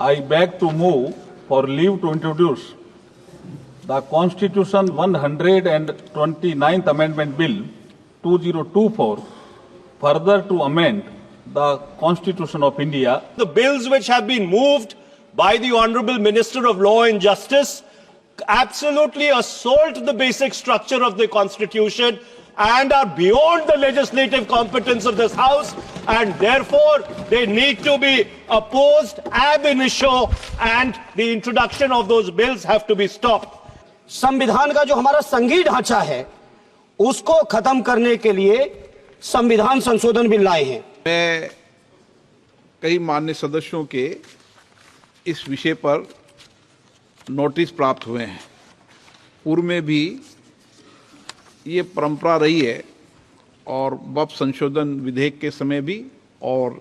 I beg to move for leave to introduce the Constitution 129th Amendment Bill 2024, further to amend the Constitution of India. The bills which have been moved by the Honorable Minister of Law and Justice absolutely assault the basic structure of the Constitution and are beyond the legislative competence of this House, and therefore they need to be opposed ab initio, and the introduction of those bills have to be stopped. संविधान का जो हमारा संघीय ढांचा है उसको खत्म करने के लिए संविधान संशोधन बिल लाए हैं। मैं कई माननीय सदस्यों के इस विषय पर नोटिस प्राप्त हुए हैं। पूर्व में भी ये परंपरा रही है और वक्फ संशोधन विधेयक के समय भी और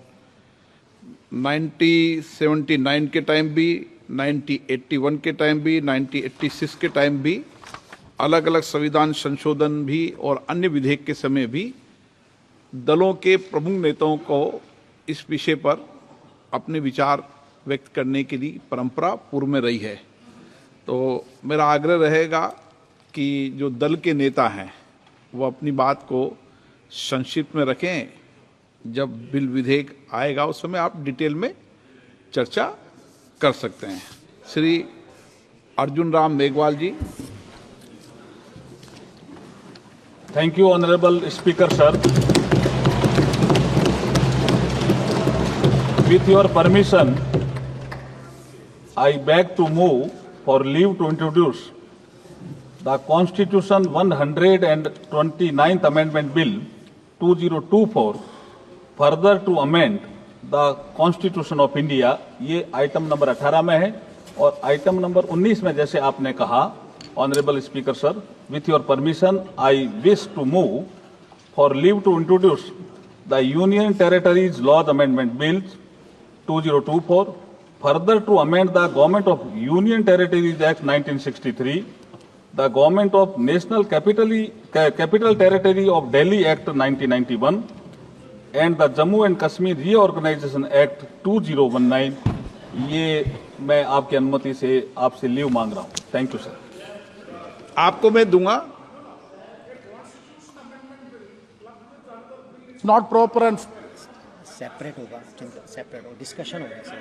1979 के टाइम भी, 1981 के टाइम भी, 1986 के टाइम भी, अलग अलग संविधान संशोधन भी और अन्य विधेयक के समय भी दलों के प्रमुख नेताओं को इस विषय पर अपने विचार व्यक्त करने के लिए परंपरा पूर्व में रही है। तो मेरा आग्रह रहेगा कि जो दल के नेता हैं वो अपनी बात को संक्षिप्त में रखें। जब बिल विधेयक आएगा उस समय आप डिटेल में चर्चा कर सकते हैं। श्री अर्जुन राम मेघवाल जी। Thank you, Honorable Speaker, sir. With your permission, I beg to move for leave to introduce the Constitution 129th Amendment Bill 2024, further to amend the Constitution of India. ये आइटम नंबर 18 में है और item number 19 में जैसे आपने कहा, Honorable Speaker, sir, with your permission, I wish to move for leave to introduce the Union Territories Laws Amendment Bill 2024, further to amend the Government of Union Territories Act 1963, the Government of National Capital Territory of Delhi Act 1991, and the Jammu and Kashmir Reorganization Act 2019. ये मैं आपकी अनुमति से आपसे leave मांग रहा हूँ। Thank you sir. आपको मैं दूंगा। नॉट प्रॉपर एंड सेपरेट होगा, सेपरेट होगा, डिस्कशन होगा sir.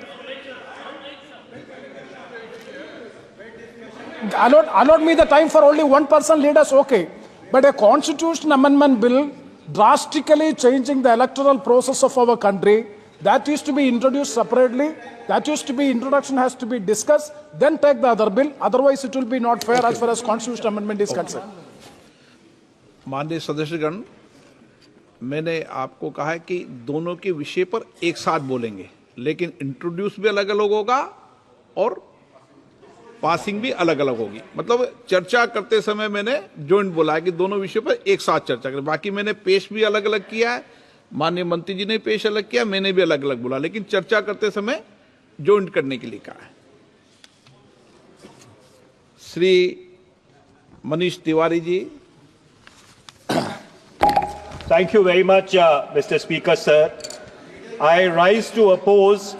allot me the time for only one person lead us, okay, but a constitution amendment bill drastically changing the electoral process of our country, that used to be introduced separately, that used to be introduction has to be discussed, then take the other bill, otherwise it will be not fair as far as constitution amendment is concerned. माननीय सदस्यगण, मैंने आपको कहा है कि दोनों के विषय पर एक साथ बोलेंगे, लेकिन इंट्रोड्यूस भी अलग अलग होगा और पासिंग भी अलग अलग होगी। मतलब चर्चा करते समय मैंने जॉइंट बोला है कि दोनों विषयों पर एक साथ चर्चा करें। बाकी मैंने पेश भी अलग अलग किया है, माननीय मंत्री जी ने पेश अलग किया, मैंने भी अलग अलग बोला, लेकिन चर्चा करते समय जॉइंट करने के लिए कहा है। Shri Manish Tiwari ji. Thank you very much, Mr. Speaker, sir. I rise to oppose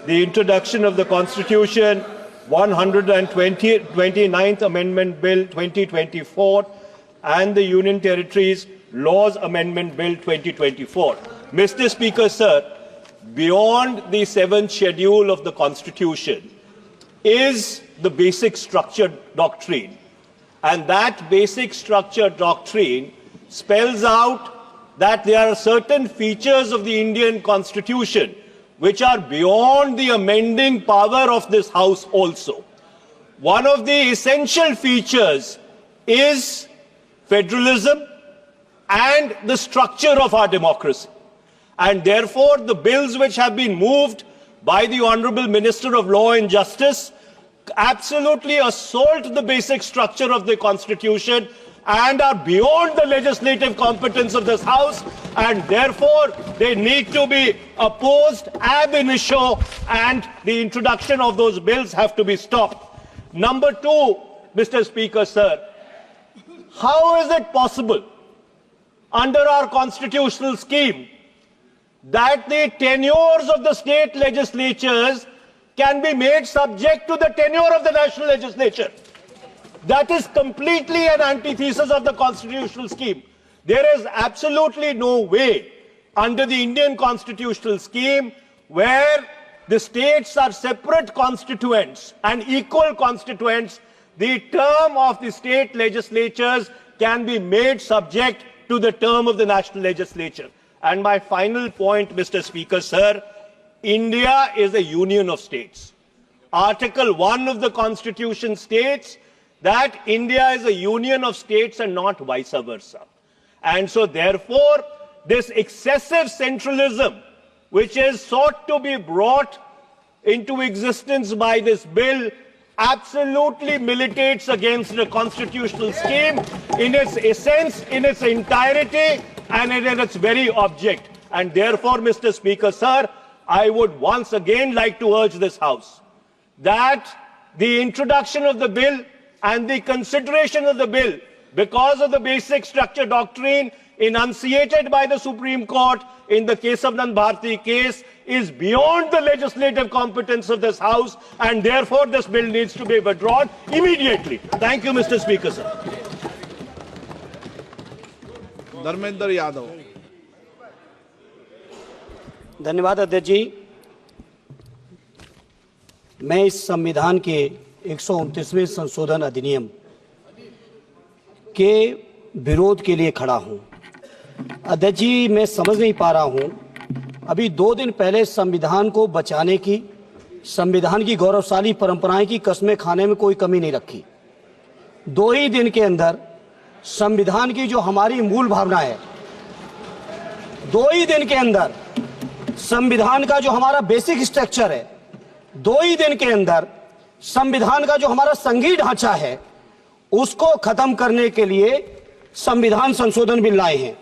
the introduction of the Constitution 129th Amendment Bill 2024 and the Union Territories Laws Amendment Bill 2024. Mr. Speaker, sir, beyond the 7th schedule of the Constitution is the basic structure doctrine. And that basic structure doctrine spells out that there are certain features of the Indian Constitution which are beyond the amending power of this House also. One of the essential features is federalism and the structure of our democracy. And therefore, the bills which have been moved by the Honorable Minister of Law and Justice absolutely assault the basic structure of the Constitution and are beyond the legislative competence of this House, and therefore they need to be opposed ab initio, and the introduction of those bills have to be stopped. Number two, Mr. Speaker, sir, how is it possible under our constitutional scheme that the tenures of the state legislatures can be made subject to the tenure of the national legislature. That is completely an antithesis of the constitutional scheme. There is absolutely no way under the Indian constitutional scheme where the states are separate constituents and equal constituents, the term of the state legislatures can be made subject to the term of the national legislature. And my final point, Mr. Speaker, sir, India is a union of states. Article 1 of the Constitution states that India is a union of states and not vice versa. And so therefore, this excessive centralism, which is sought to be brought into existence by this bill, absolutely militates against the constitutional scheme in its essence, in its entirety, and in its very object. And therefore, Mr. Speaker, sir, I would once again like to urge this House that the introduction of the bill and the consideration of the bill, because of the basic structure doctrine enunciated by the Supreme Court in the Kesavanand Bharti case, is beyond the legislative competence of this House, and therefore this bill needs to be withdrawn immediately. Thank you, Mr. Speaker, sir. Dharmendra Yadav. धन्यवाद अध्यक्ष जी। मैं इस संविधान के 129वें संशोधन अधिनियम के विरोध के लिए खड़ा हूं। अध्यक्ष जी, मैं समझ नहीं पा रहा हूं, अभी 2 दिन पहले संविधान को बचाने की, संविधान की गौरवशाली परंपराएं की कस्में खाने में कोई कमी नहीं रखी। 2 ही दिन के अंदर संविधान की जो हमारी मूल भावना है, 2 ही दिन के अंदर संविधान का जो हमारा बेसिक स्ट्रक्चर है, 2 ही दिन के अंदर संविधान का जो हमारा संघीय ढांचा है, उसको खत्म करने के लिए संविधान संशोधन बिल लाए हैं।